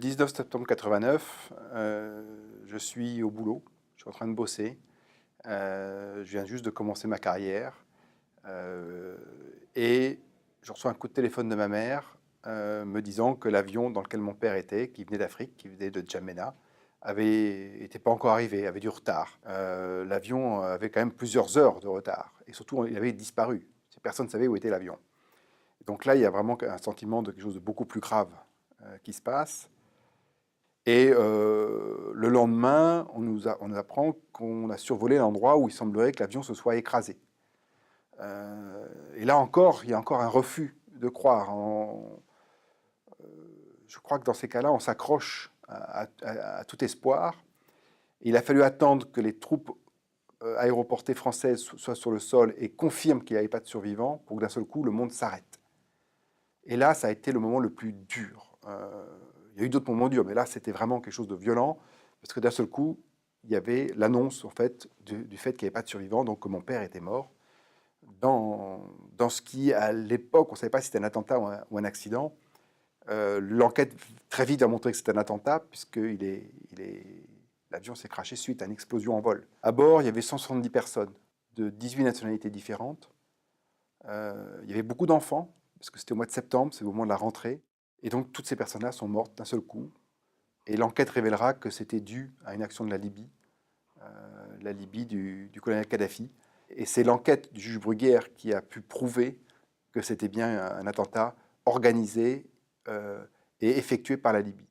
19 septembre 89, je suis au boulot, je suis en train de bosser. Je viens juste de commencer ma carrière. Et je reçois un coup de téléphone de ma mère me disant que l'avion dans lequel mon père était, qui venait d'Afrique, qui venait de N'Djamena, n'était pas encore arrivé, avait du retard. L'avion avait quand même plusieurs heures de retard. Et surtout, il avait disparu. Personne ne savait où était l'avion. Donc là, il y a vraiment un sentiment de quelque chose de beaucoup plus grave qui se passe. Et le lendemain, on nous apprend qu'on a survolé l'endroit où il semblerait que l'avion se soit écrasé. Et là encore, il y a encore un refus de croire. Je crois que dans ces cas-là, on s'accroche à tout espoir. Et il a fallu attendre que les troupes aéroportées françaises soient sur le sol et confirment qu'il n'y avait pas de survivants pour que d'un seul coup, le monde s'arrête. Et là, ça a été le moment le plus dur. Il y a eu d'autres moments durs, mais là, c'était vraiment quelque chose de violent, parce que d'un seul coup, il y avait l'annonce, en fait, du fait qu'il n'y avait pas de survivants, donc que mon père était mort. Dans ce qui, à l'époque, on ne savait pas si c'était un attentat ou un accident. L'enquête, très vite, a montré que c'était un attentat, puisque l'avion s'est crashé suite à une explosion en vol. À bord, il y avait 170 personnes de 18 nationalités différentes. Il y avait beaucoup d'enfants, parce que c'était au mois de septembre, c'est au moment de la rentrée. Et donc, toutes ces personnes-là sont mortes d'un seul coup. Et l'enquête révélera que c'était dû à une action de la Libye du colonel Kadhafi. Et c'est l'enquête du juge Bruguière qui a pu prouver que c'était bien un attentat organisé et effectué par la Libye.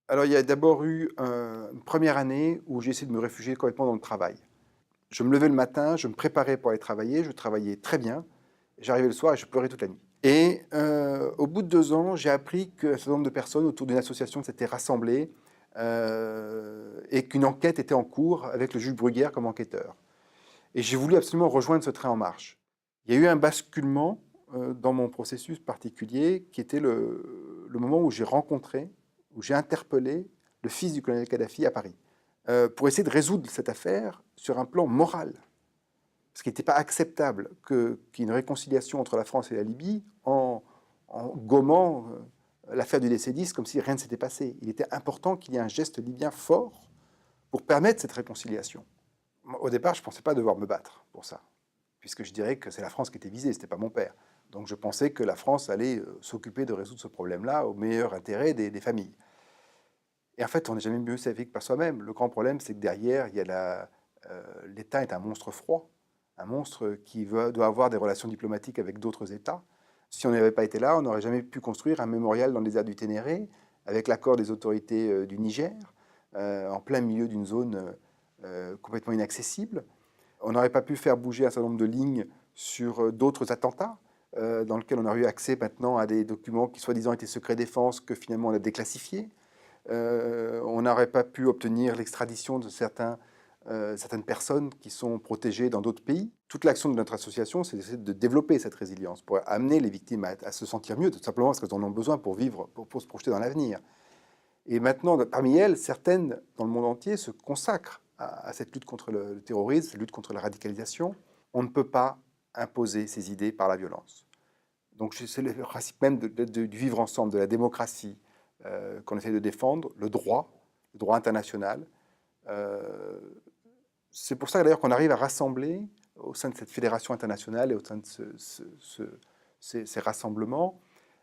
Alors, il y a d'abord eu une première année où j'ai essayé de me réfugier complètement dans le travail. Je me levais le matin, je me préparais pour aller travailler, je travaillais très bien. J'arrivais le soir et je pleurais toute la nuit. Et au bout de 2 ans, j'ai appris qu'un certain nombre de personnes autour d'une association s'étaient rassemblées et qu'une enquête était en cours avec le juge Bruguière comme enquêteur. Et j'ai voulu absolument rejoindre ce train en marche. Il y a eu un basculement dans mon processus particulier qui était le moment où j'ai rencontré, où j'ai interpellé le fils du colonel Kadhafi à Paris pour essayer de résoudre cette affaire sur un plan moral. Parce qu'il n'était pas acceptable qu'il y ait une réconciliation entre la France et la Libye en gommant l'affaire du DC-10 comme si rien ne s'était passé. Il était important qu'il y ait un geste libyen fort pour permettre cette réconciliation. Au départ, je ne pensais pas devoir me battre pour ça, puisque je dirais que c'est la France qui était visée, ce n'était pas mon père. Donc je pensais que la France allait s'occuper de résoudre ce problème-là au meilleur intérêt des familles. Et en fait, on n'est jamais mieux servi que par soi-même. Le grand problème, c'est que derrière, l'État est un monstre froid, un monstre qui doit avoir des relations diplomatiques avec d'autres États. Si on n'avait pas été là, on n'aurait jamais pu construire un mémorial dans le désert du Ténéré, avec l'accord des autorités du Niger, en plein milieu d'une zone complètement inaccessible. On n'aurait pas pu faire bouger un certain nombre de lignes sur d'autres attentats, dans lesquels on aurait eu accès maintenant à des documents qui soi-disant étaient secret défense, que finalement on a déclassifiés. On n'aurait pas pu obtenir l'extradition de certaines personnes qui sont protégées dans d'autres pays. Toute l'action de notre association, c'est d'essayer de développer cette résilience, pour amener les victimes à se sentir mieux, tout simplement parce qu'elles en ont besoin pour vivre, pour se projeter dans l'avenir. Et maintenant, parmi elles, certaines dans le monde entier se consacrent à cette lutte contre le terrorisme, cette lutte contre la radicalisation. On ne peut pas imposer ces idées par la violence. Donc c'est le principe même du vivre ensemble, de la démocratie qu'on essaie de défendre, le droit international. C'est pour ça d'ailleurs qu'on arrive à rassembler au sein de cette fédération internationale et au sein de ces rassemblements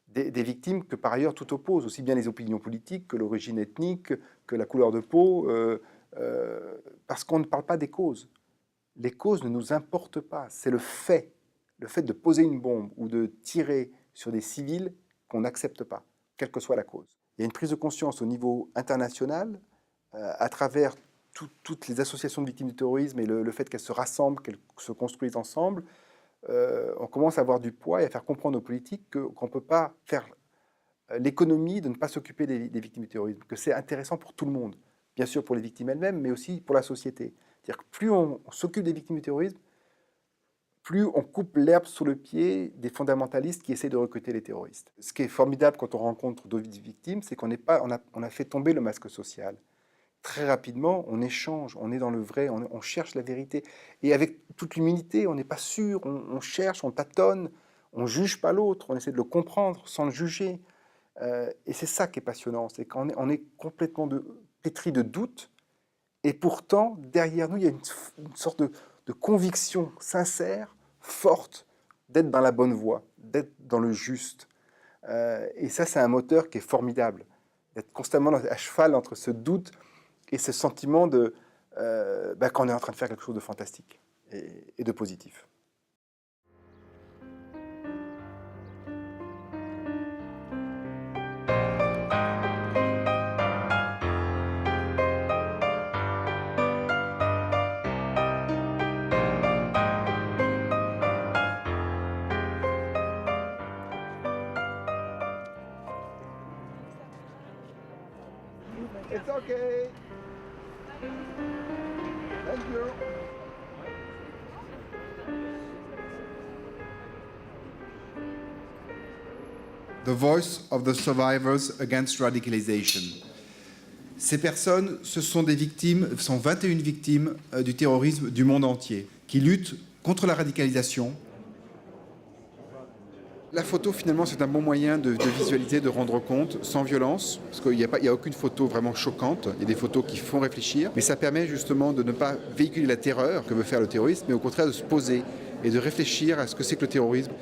des victimes que par ailleurs tout oppose, aussi bien les opinions politiques que l'origine ethnique, que la couleur de peau, parce qu'on ne parle pas des causes. Les causes ne nous importent pas, c'est le fait de poser une bombe ou de tirer sur des civils qu'on n'accepte pas, quelle que soit la cause. Il y a une prise de conscience au niveau international, à travers toutes les associations de victimes du terrorisme et le fait qu'elles se rassemblent, qu'elles se construisent ensemble. On commence à avoir du poids et à faire comprendre aux politiques qu'on ne peut pas faire l'économie de ne pas s'occuper des victimes du terrorisme, que c'est intéressant pour tout le monde, bien sûr pour les victimes elles-mêmes, mais aussi pour la société. C'est-à-dire que plus on s'occupe des victimes du terrorisme, plus on coupe l'herbe sous le pied des fondamentalistes qui essaient de recruter les terroristes. Ce qui est formidable quand on rencontre d'autres victimes, c'est qu'on a fait tomber le masque social. Très rapidement, on échange, on est dans le vrai, on cherche la vérité. Et avec toute l'humilité, on n'est pas sûr, on cherche, on tâtonne, on ne juge pas l'autre, on essaie de le comprendre sans le juger. Et c'est ça qui est passionnant, c'est qu'on est complètement pétri de doutes, et pourtant, derrière nous, il y a une sorte de conviction sincère, forte, d'être dans la bonne voie, d'être dans le juste. Et ça, c'est un moteur qui est formidable, d'être constamment à cheval entre ce doute et ce sentiment qu'on est en train de faire quelque chose de fantastique et de positif. It's okay. Thank you. The Voice of the Survivors Against Radicalization. Ces personnes, ce sont des victimes, sont 21 victimes du terrorisme du monde entier, qui luttent contre la radicalisation. La photo, finalement, c'est un bon moyen de visualiser, de rendre compte, sans violence, parce qu'il n'y a aucune photo vraiment choquante, il y a des photos qui font réfléchir, mais ça permet justement de ne pas véhiculer la terreur que veut faire le terrorisme, mais au contraire de se poser et de réfléchir à ce que c'est que le terrorisme